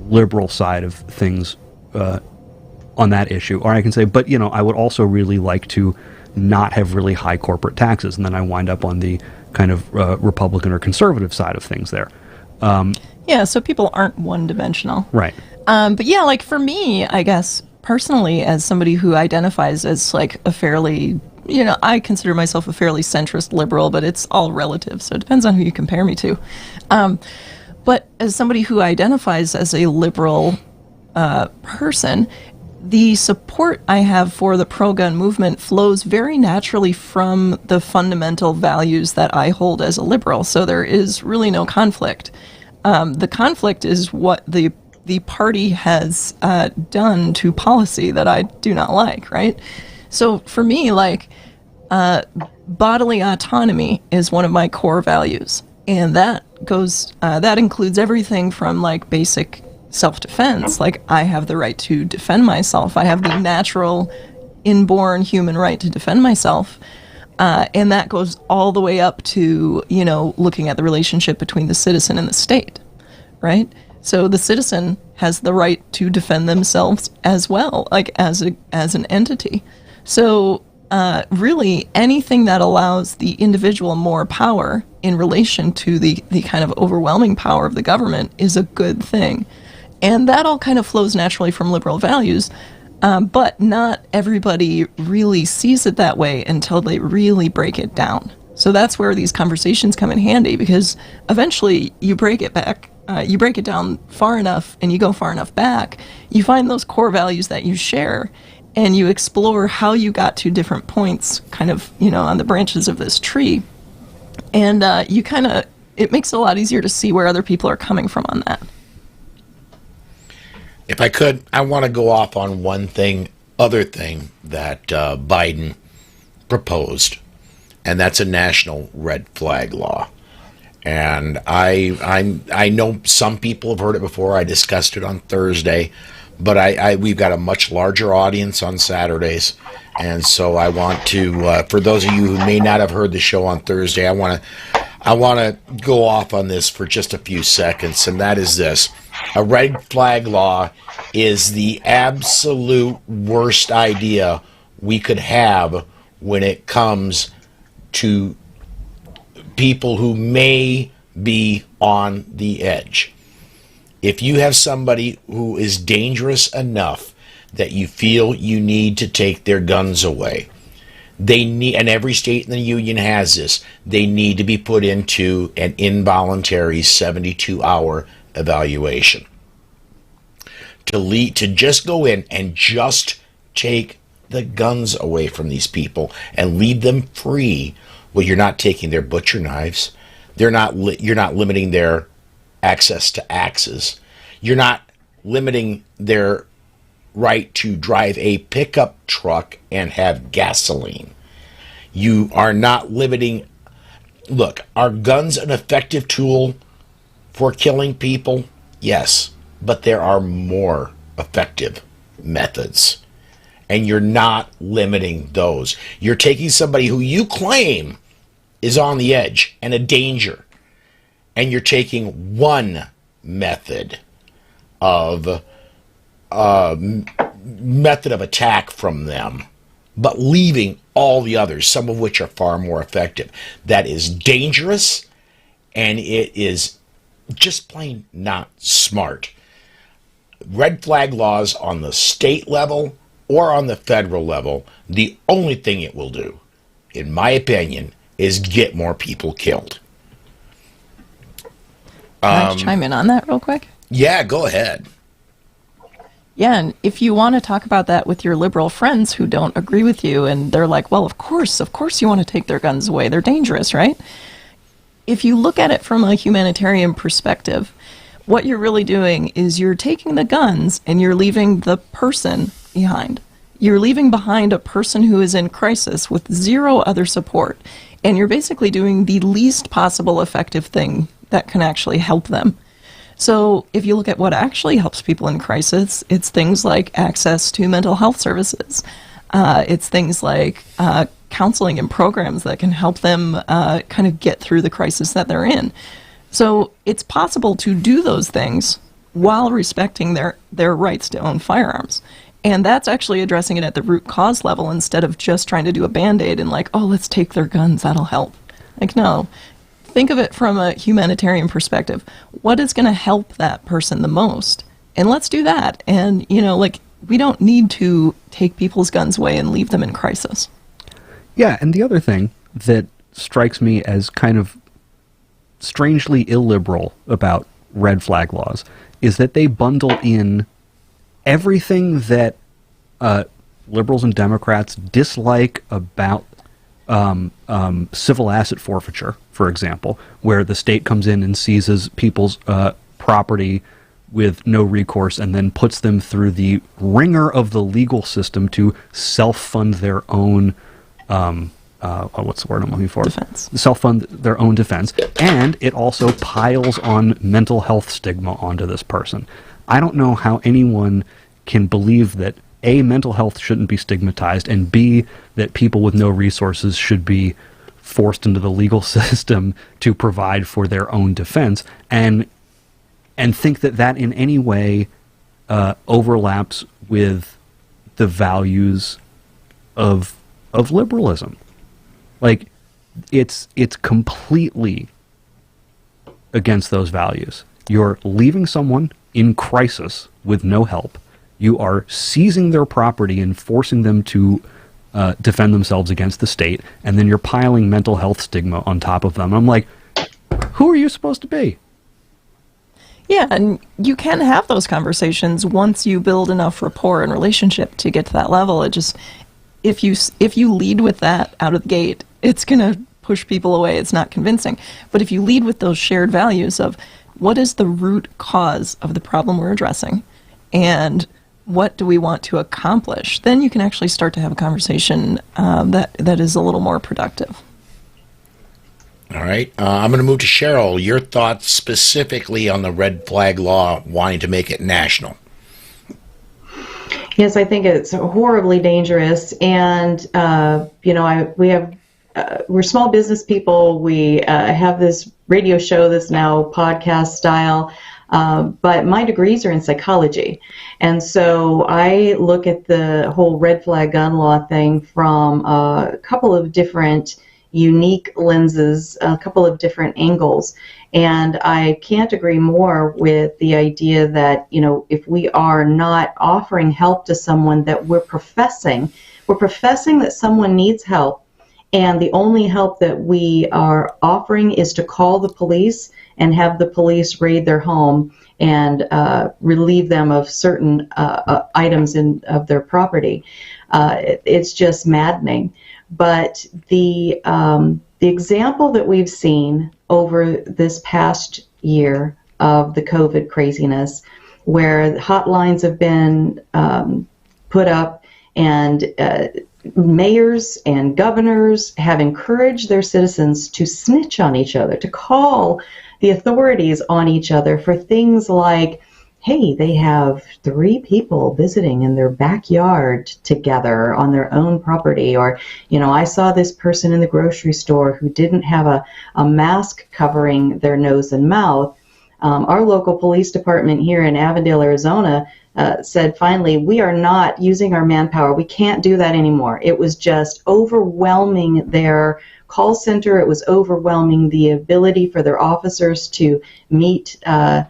liberal side of things on that issue. Or I can say, but, I would also really like to not have really high corporate taxes. And then I wind up on the kind of Republican or conservative side of things there. So people aren't one-dimensional. Right. But yeah, for me, I guess, personally, as somebody who identifies as a fairly, I consider myself a fairly centrist liberal, but it's all relative, so it depends on who you compare me to. But as somebody who identifies as a liberal person, the support I have for the pro-gun movement flows very naturally from the fundamental values that I hold as a liberal, so there is really no conflict. The conflict is what the party has done to policy that I do not like, right? So for me, bodily autonomy is one of my core values, and that includes everything from basic self-defense. I have the right to defend myself. I have the natural, inborn human right to defend myself. And that goes all the way up to, looking at the relationship between the citizen and the state, right? So the citizen has the right to defend themselves as well, as an entity. So really, anything that allows the individual more power in relation to the kind of overwhelming power of the government is a good thing. And that all kind of flows naturally from liberal values, but not everybody really sees it that way until they really break it down. So that's where these conversations come in handy, because eventually you break it back. You break it down far enough and you go far enough back, you find those core values that you share, and you explore how you got to different points kind of, on the branches of this tree. And it makes it a lot easier to see where other people are coming from on that. If I could, I want to go off on other thing that Biden proposed, and that's a national red flag law. And I know some people have heard it before. I discussed it on Thursday, but we've got a much larger audience on Saturdays, and so I want to, for those of you who may not have heard the show on Thursday, I I want to go off on this for just a few seconds, and that is this. A red flag law is the absolute worst idea we could have when it comes to people who may be on the edge. If you have somebody who is dangerous enough that you feel you need to take their guns away, they need, and every state in the union has this, they need to be put into an involuntary 72-hour evaluation. To just go in and just take the guns away from these people and leave them free. Well, you're not taking their butcher knives. You're not limiting their access to axes. You're not limiting their right to drive a pickup truck and have gasoline. You are not limiting. Look, are guns an effective tool for killing people? Yes, but there are more effective methods, and you're not limiting those. You're taking somebody who you claim is on the edge and a danger, and you're taking one method of attack from them, but leaving all the others, some of which are far more effective. That is dangerous, and it is just plain not smart. Red flag laws on the state level or on the federal level, the only thing it will do, in my opinion, is get more people killed. Can I chime in on that real quick? Yeah, go ahead. Yeah, and if you want to talk about that with your liberal friends who don't agree with you, and they're like, well, of course you want to take their guns away. They're dangerous, right? If you look at it from a humanitarian perspective, what you're really doing is you're taking the guns and you're leaving the person behind. You're leaving behind a person who is in crisis with zero other support, and you're basically doing the least possible effective thing that can actually help them. So if you look at what actually helps people in crisis, it's things like access to mental health services. It's things like counseling and programs that can help them kind of get through the crisis that they're in. So it's possible to do those things while respecting their rights to own firearms. And that's actually addressing it at the root cause level instead of just trying to do a Band-Aid and like, oh, let's take their guns, that'll help. Like, no. Think of it from a humanitarian perspective. What is going to help that person the most? And let's do that. And, we don't need to take people's guns away and leave them in crisis. Yeah, and the other thing that strikes me as kind of strangely illiberal about red flag laws is that they bundle in everything that liberals and Democrats dislike about civil asset forfeiture, for example, where the state comes in and seizes people's property with no recourse and then puts them through the ringer of the legal system to self-fund their own what's the word I'm looking for? Defense. Self-fund their own defense. And it also piles on mental health stigma onto this person. I don't know how anyone can believe that A, mental health shouldn't be stigmatized, and B, that people with no resources should be forced into the legal system to provide for their own defense, and think that in any way overlaps with the values of liberalism. Like, it's completely against those values. You're leaving someone in crisis with no help. You are seizing their property and forcing them to defend themselves against the state, and then you're piling mental health stigma on top of them. I'm like, who are you supposed to be? Yeah, and you can have those conversations once you build enough rapport and relationship to get to that level. It just, if you lead with that out of the gate, it's going to push people away. It's not convincing. But if you lead with those shared values of what is the root cause of the problem we're addressing, and what do we want to accomplish, then you can actually start to have a conversation that is a little more productive. All right. I'm going to move to Cheryl. Your thoughts specifically on the red flag law, wanting to make it national. Yes, I think it's horribly dangerous. And, we have we're small business people. We have this radio show that's now podcast style, but my degrees are in psychology. And so I look at the whole red flag gun law thing from a couple of different unique lenses, a couple of different angles. And I can't agree more with the idea that, if we are not offering help to someone, that we're professing that someone needs help, and the only help that we are offering is to call the police and have the police raid their home and relieve them of certain items of their property. It's just maddening. But the example that we've seen over this past year of the COVID craziness, where hotlines have been put up, and mayors and governors have encouraged their citizens to snitch on each other, to call the authorities on each other for things like, hey, they have 3 people visiting in their backyard together on their own property. Or, I saw this person in the grocery store who didn't have a mask covering their nose and mouth. Our local police department here in Avondale, Arizona, said, finally, we are not using our manpower. We can't do that anymore. It was just overwhelming their call center. It was overwhelming the ability for their officers to meet, to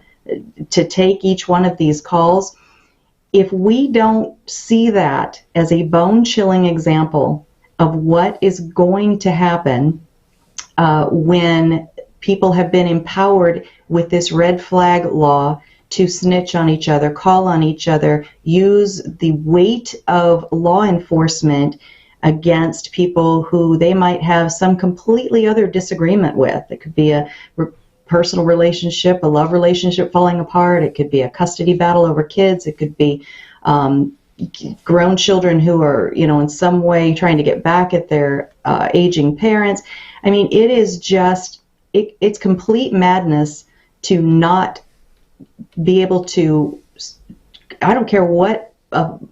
take each one of these calls. If we don't see that as a bone-chilling example of what is going to happen when people have been empowered with this red flag law to snitch on each other, call on each other, use the weight of law enforcement against people who they might have some completely other disagreement with. It could be a personal relationship, a love relationship falling apart. It could be a custody battle over kids. It could be grown children who are, in some way trying to get back at their aging parents. I mean, it is just, it's complete madness to not be able to, I don't care what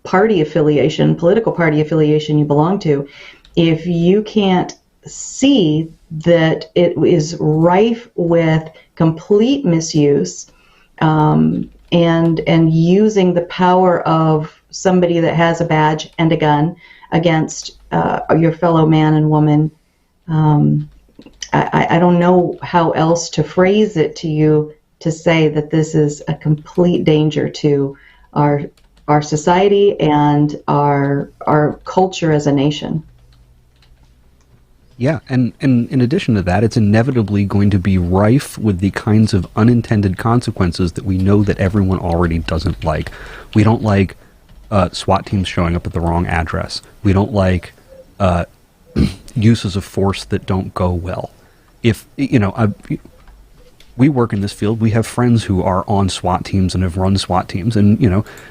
party affiliation, political party affiliation you belong to, if you can't see that it is rife with complete misuse and using the power of somebody that has a badge and a gun against your fellow man and woman. I don't know how else to phrase it to you to say that this is a complete danger to our society and our culture as a nation. Yeah, and in addition to that, it's inevitably going to be rife with the kinds of unintended consequences that we know that everyone already doesn't like. We don't like SWAT teams showing up at the wrong address. We don't like uses of force that don't go well. If, we work in this field, we have friends who are on SWAT teams and have run SWAT teams, and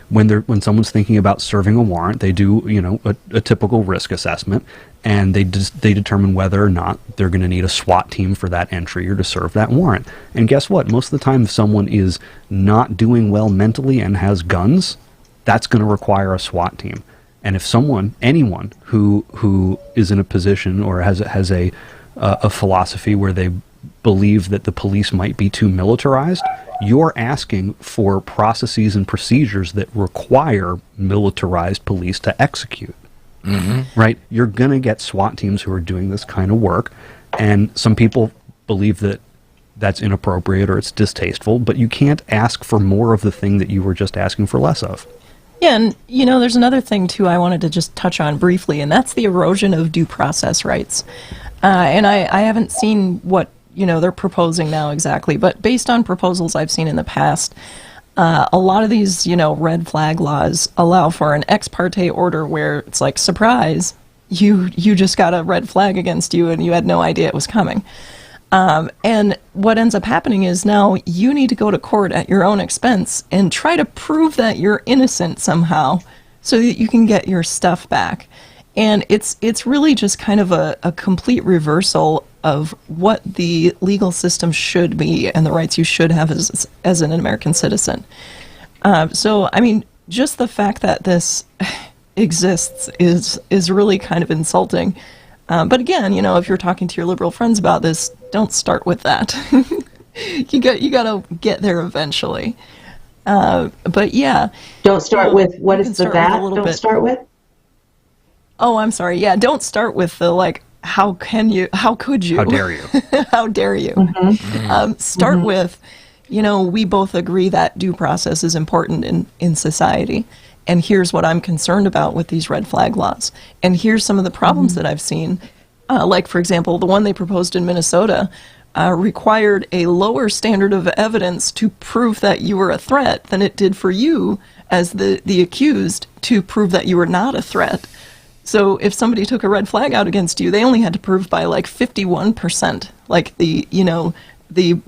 when someone's thinking about serving a warrant, they do a typical risk assessment, and they determine whether or not they're going to need a SWAT team for that entry or to serve that warrant. And guess what? Most of the time, if someone is not doing well mentally and has guns, that's going to require a SWAT team. And if anyone who is in a position or has a philosophy where they believe that the police might be too militarized, you're asking for processes and procedures that require militarized police to execute. Mm-hmm. Right? You're going to get SWAT teams who are doing this kind of work, and some people believe that that's inappropriate or it's distasteful, but you can't ask for more of the thing that you were just asking for less of. Yeah, and there's another thing too I wanted to just touch on briefly, and that's the erosion of due process rights. And I haven't seen what they're proposing now exactly, but based on proposals I've seen in the past, a lot of these red flag laws allow for an ex parte order where it's like, surprise, you just got a red flag against you and you had no idea it was coming. And what ends up happening is now you need to go to court at your own expense and try to prove that you're innocent somehow so that you can get your stuff back. And it's really just kind of a complete reversal of what the legal system should be and the rights you should have as an American citizen. So, I mean, just the fact that this exists is really kind of insulting. But again, if you're talking to your liberal friends about this, don't start with that. you got to get there eventually. But yeah. Don't start with what is the that? Don't start with? Oh, I'm sorry. Yeah, don't start with the how could you? How dare you? How dare you? Start with, we both agree that due process is important in society. And here's what I'm concerned about with these red flag laws. And here's some of the problems that I've seen. Like, for example, the one they proposed in Minnesota required a lower standard of evidence to prove that you were a threat than it did for you as the accused to prove that you were not a threat. So if somebody took a red flag out against you, they only had to prove by 51%, the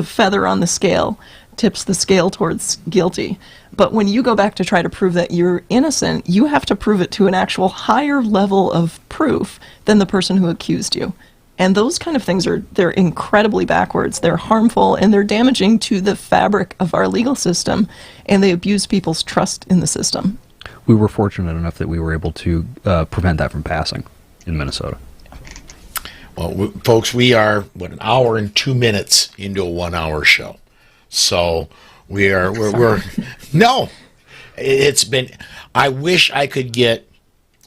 feather on the scale tips the scale towards guilty. But when you go back to try to prove that you're innocent, you have to prove it to an actual higher level of proof than the person who accused you. And those kind of things they're incredibly backwards. They're harmful and they're damaging to the fabric of our legal system, and they abuse people's trust in the system. We were fortunate enough that we were able to prevent that from passing in Minnesota. Well, folks, we are, an hour and 2 minutes into a 1 hour show. So we're no, it's been, I wish I could get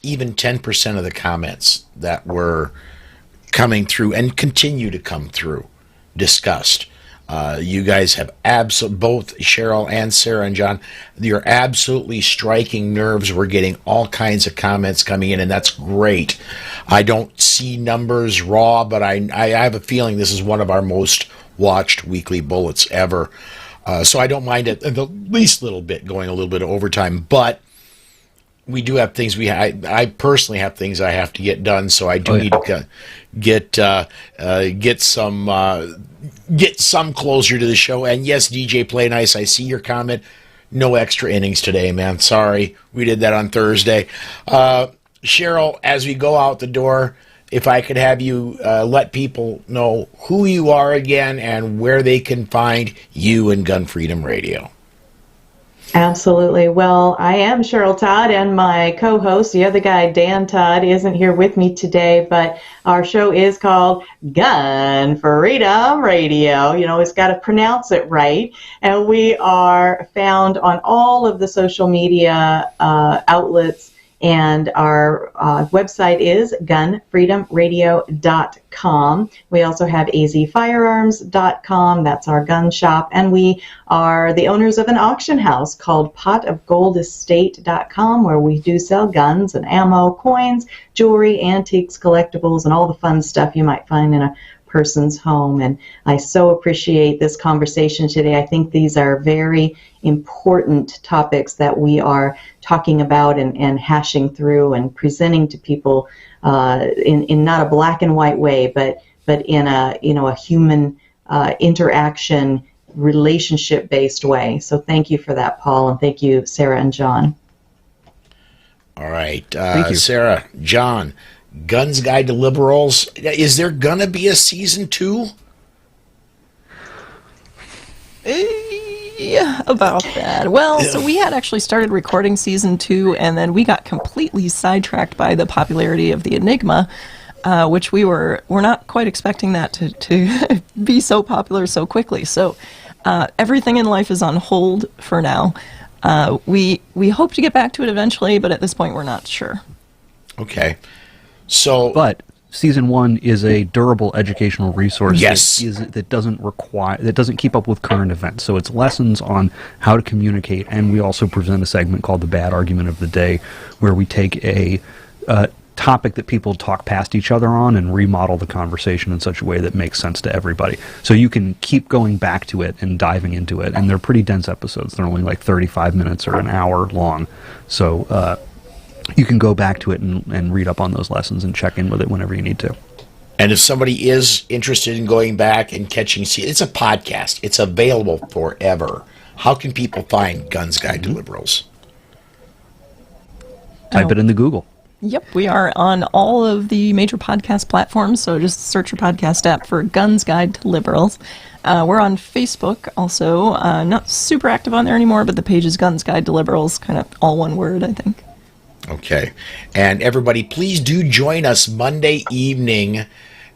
even 10% of the comments that were coming through and continue to come through discussed. You guys have both Cheryl and Sarah and John, you're absolutely striking nerves. We're getting all kinds of comments coming in, and that's great. I don't see numbers raw, but I have a feeling this is one of our most watched weekly bullets ever. So I don't mind it the least little bit going a little bit of overtime, but we do have things I personally have things I have to get done, so I do need to get some closure to the show. And yes, DJ Play Nice, I see your comment. No extra innings today, man. Sorry, we did that on Thursday. Cheryl, as we go out the door, if I could have you let people know who you are again and where they can find you and Gun Freedom Radio. Absolutely. Well, I am Cheryl Todd, and my co-host, the other guy, Dan Todd, isn't here with me today, but our show is called Gun Freedom Radio. You always got to pronounce it right. And we are found on all of the social media outlets, and our website is gunfreedomradio.com. We also have azfirearms.com. That's our gun shop. And we are the owners of an auction house called potofgoldestate.com, where we do sell guns and ammo, coins, jewelry, antiques, collectibles, and all the fun stuff you might find in a person's home. And I so appreciate this conversation today. I think these are very important topics that we are talking about and hashing through and presenting to people in not a black and white way, but in a human interaction, relationship-based way. So thank you for that, Paul, and thank you, Sarah and John. All right, Sarah, John, Guns Guide to Liberals. Is there gonna be a season 2? Yeah, about that. Well, so we had actually started recording season 2, and then we got completely sidetracked by the popularity of the Enigma, which we're not quite expecting that to be so popular so quickly. So everything in life is on hold for now. We hope to get back to it eventually, but at this point we're not sure. Okay. So, but season 1 is a durable educational resource. Yes. that doesn't keep up with current events. So it's lessons on how to communicate, and we also present a segment called the Bad Argument of the Day, where we take a topic that people talk past each other on and remodel the conversation in such a way that makes sense to everybody. So you can keep going back to it and diving into it, and they're pretty dense episodes. They're only like 35 minutes or an hour long. So you can go back to it and read up on those lessons and check in with it whenever you need to. And if somebody is interested in going back and catching, it's a podcast. It's available forever. How can people find Guns Guide to Liberals? Type it into Google. Yep, we are on all of the major podcast platforms, so just search your podcast app for Guns Guide to Liberals. We're on Facebook also, not super active on there anymore, but the page is Guns Guide to Liberals, kind of all one word, I think. Okay. And everybody, please do join us Monday evening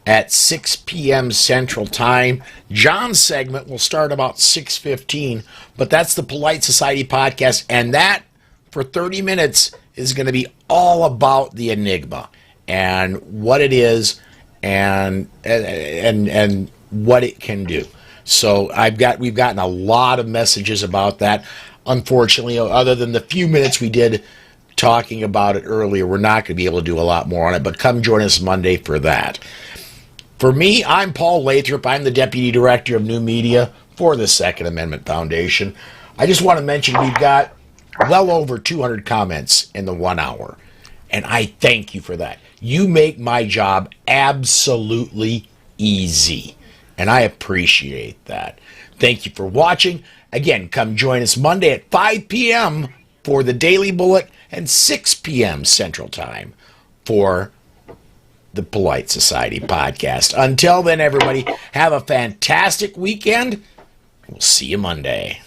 at 6 p.m. Central Time. John's segment will start about 6:15, but that's the Polite Society podcast, and that, for 30 minutes, is going to be all about the Enigma and what it is and what it can do. So we've gotten a lot of messages about that. Unfortunately, other than the few minutes we did talking about it earlier, we're not going to be able to do a lot more on it, but come join us Monday for that. For me, I'm Paul Lathrop. I'm the Deputy Director of New Media for the Second Amendment Foundation. I just want to mention we've got well over 200 comments in the 1 hour, and I thank you for that. You make my job absolutely easy, and I appreciate that. Thank you for watching. Again, come join us Monday at 5 p.m. for the Daily Bullet and 6 p.m. Central Time for the Polite Society podcast. Until then, everybody, have a fantastic weekend. We'll see you Monday.